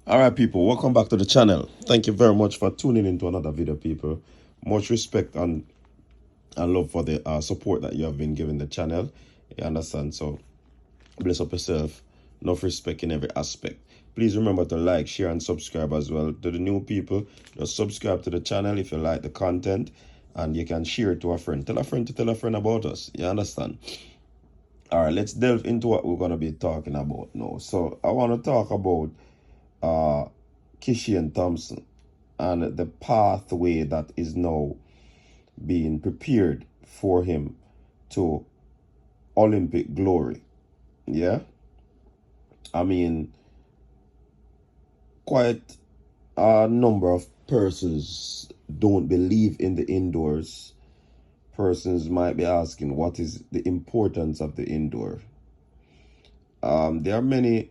All right, people, welcome back to the channel. Thank you very much for tuning into another video, people. Much respect and love for the support that you have been giving the channel. You understand? So bless up yourself. Enough respect in every aspect. Please remember to like, share, and subscribe as well. To the new people, just subscribe to the channel if you like the content, and you can share it to a friend. Tell a friend to tell a friend about us. You understand? All right, let's delve into what we're going to be talking about now. So I want to talk about Kishane Thompson and the pathway that is now being prepared for him to Olympic glory. Yeah, I mean, quite a number of persons don't believe in the indoors. Persons might be asking, what is the importance of the indoor? There are many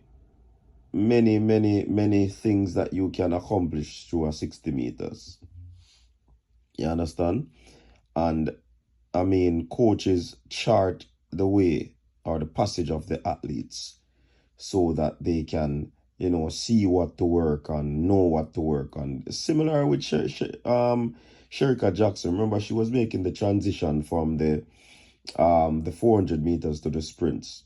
things that you can accomplish through a 60 meters. You understand? And I mean, coaches chart the way or the passage of the athletes so that they can, see what to work on, know what to work on. Similar with Sherika Jackson. Remember, she was making the transition from the 400 meters to the sprints.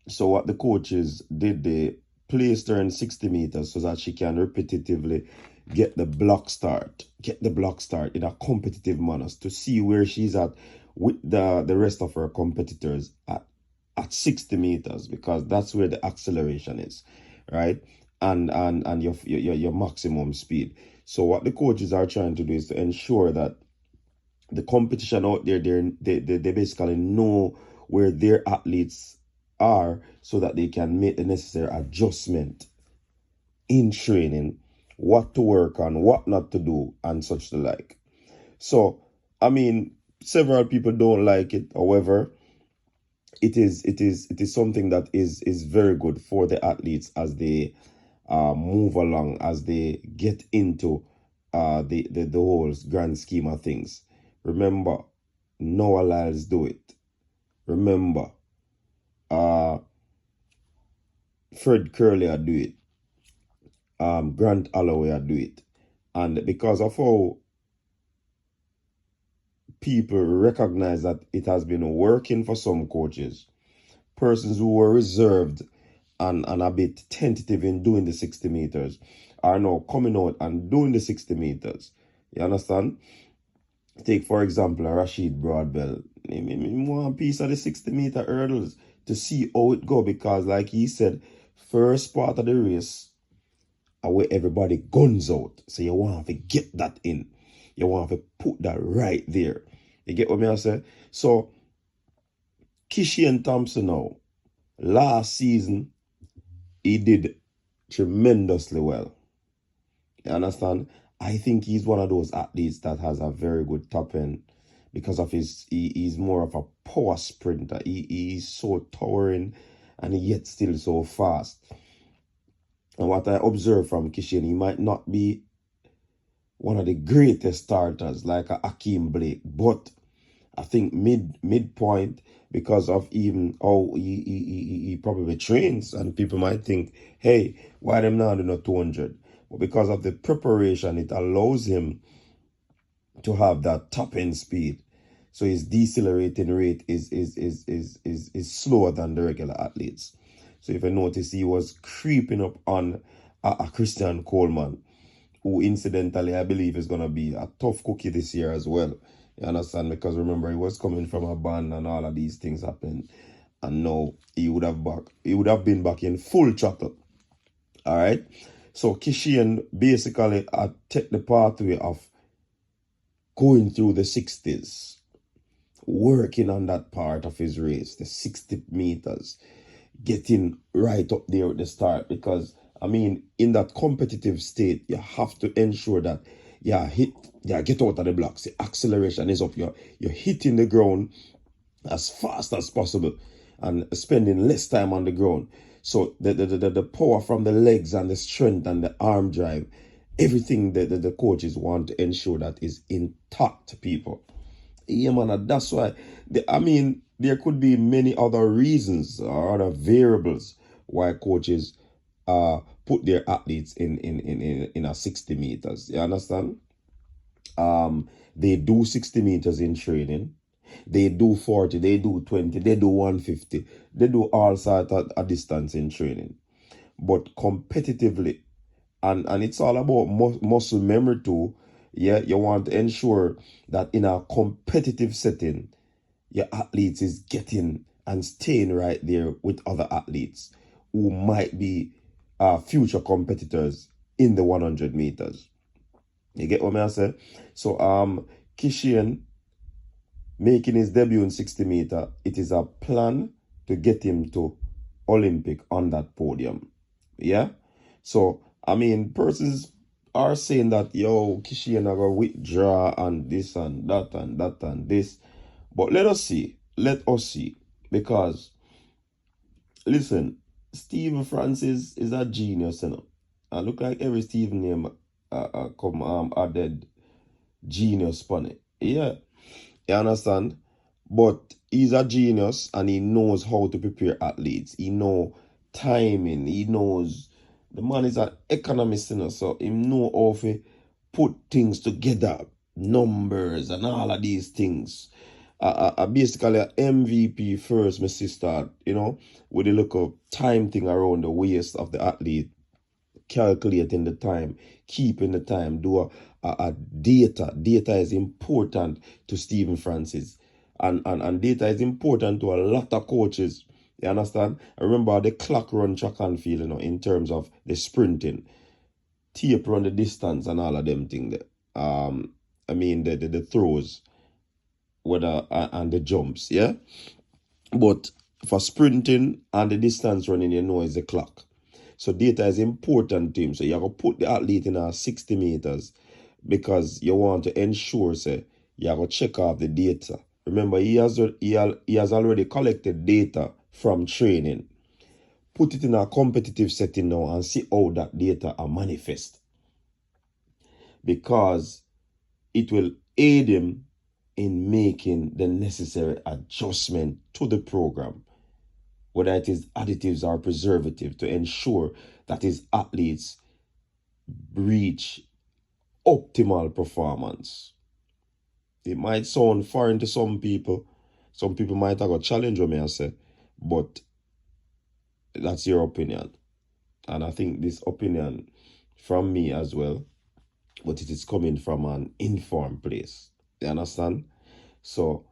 So what the coaches did, they placed her in 60 meters so that she can repetitively get the block start in a competitive manner to see where she's at with the rest of her competitors at 60 meters, because that's where the acceleration is, right? And your maximum speed. So what the coaches are trying to do is to ensure that the competition out there, they basically know where their athletes are so that they can make the necessary adjustment in training, what to work on, what not to do, and such the like. So, I mean, several people don't like it. However, it is something that is very good for the athletes as they move along, as they get into the whole grand scheme of things. Remember, Noah Lyles do it. Remember, Fred Curley do it. Grant Holloway do it. And because of how people recognize that it has been working for some coaches, persons who were reserved and a bit tentative in doing the 60 meters are now coming out and doing the 60 meters. You understand? Take, for example, a Rashid Broadbell. He want a piece of the 60-meter hurdles to see how it go, because like he said, first part of the race where everybody guns out. So you want to get that in. You want to put that right there. You get what I say? So Kishane Thompson now, last season, he did tremendously well. You understand? I think he's one of those athletes that has a very good top end because of he's more of a power sprinter. He's so towering and yet still so fast. And what I observe from Kishane, he might not be one of the greatest starters like a Hakeem Blake, but I think midpoint, because of even how he probably trains, and people might think, hey, why them not doing 200? But because of the preparation, it allows him to have that top end speed. So his decelerating rate is slower than the regular athletes. So if you notice, he was creeping up on a Christian Coleman, who incidentally I believe is going to be a tough cookie this year as well. You understand? Because remember, he was coming from a ban and all of these things happened, and now he would have been back in full throttle. All right. So Kishane basically take the pathway of going through the 60s, working on that part of his race, the 60 meters, getting right up there at the start, because I mean, in that competitive state, you have to ensure that get out of the blocks. The acceleration is up. You're hitting the ground as fast as possible and spending less time on the ground. So the power from the legs and the strength and the arm drive, everything that the coaches want to ensure that is intact, people. Yeah, man, that's why, there could be many other reasons or other variables why coaches put their athletes in a 60 meters. You understand? They do 60 meters in training. They do 40, they do 20, they do 150. They do all sorts of distance in training. But competitively, and it's all about muscle memory too. Yeah, you want to ensure that in a competitive setting, your athletes is getting and staying right there with other athletes who might be future competitors in the 100 meters. You get what I say? So Kishane making his debut in 60 meter, it is a plan to get him to Olympic on that podium. Yeah? So, I mean, persons are saying that, yo, Kishane are going to withdraw and this and that and that and this. But let us see. Let us see. Because, listen, Stephen Francis is a genius, you know. And look like every Stephen name come added genius on it. Yeah. You understand? But he's a genius and he knows how to prepare athletes. He knows timing. He knows the man is an economist, you know, so he know how to put things together, numbers and all of these things. Basically a MVP first, my sister, you know, with a look of time thing around the waist of the athlete, calculating the time, keeping the time, do a data. Data is important to Stephen Francis. And data is important to a lot of coaches. You understand? I remember the clock run track and field, you know, in terms of the sprinting, tape run the distance and all of them things there. I mean the throws, whether and the jumps, yeah. But for sprinting and the distance running, you know, is the clock. So data is important to him. So you have to put the athlete in a 60 meters because you want to ensure, say, you have to check off the data. Remember, he has already collected data from training. Put it in a competitive setting now and see how that data are manifest. Because it will aid him in making the necessary adjustment to the program, whether it is additives or preservative, to ensure that his athletes reach optimal performance. It might sound foreign to some people. Some people might have a challenge with me and say, but that's your opinion. And I think this opinion from me as well, but it is coming from an informed place. You understand? So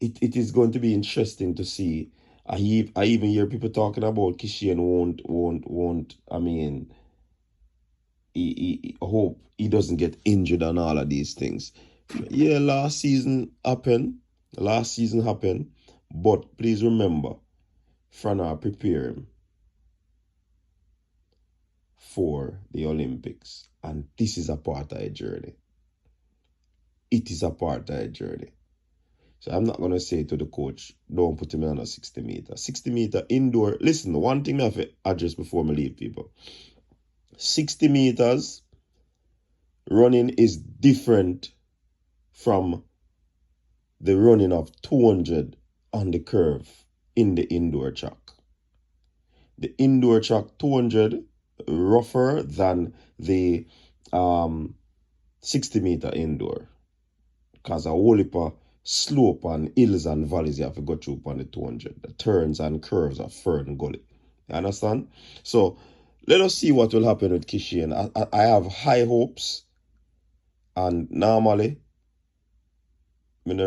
it is going to be interesting to see. I even hear people talking about Kishane won't. I mean, he hope he doesn't get injured and all of these things. Yeah, last season happened, but please remember, Frana prepare him for the Olympics, and this is a part of a journey. It is a part of a journey. So I'm not going to say to the coach, don't put him on a 60 meter. 60 meter indoor. Listen, one thing I have to address before I leave people. 60 meters running is different from the running of 200 on the curve in the indoor track. The indoor track 200 rougher than the 60 meter indoor. Because a whole heap of slope and hills and valleys you have to go through on the 200. The turns and curves are firm and gully. You understand? So let us see what will happen with Kishane. I have high hopes, and normally I don't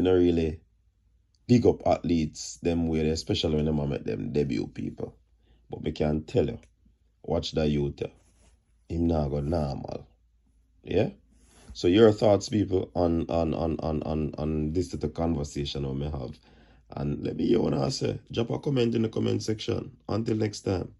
really big up athletes them way, especially when I met them debut people. But we can tell you, watch the youth. Him now go normal. Yeah? So your thoughts, people, on this little conversation we may have. And let me hear what I say. Drop a comment in the comment section. Until next time.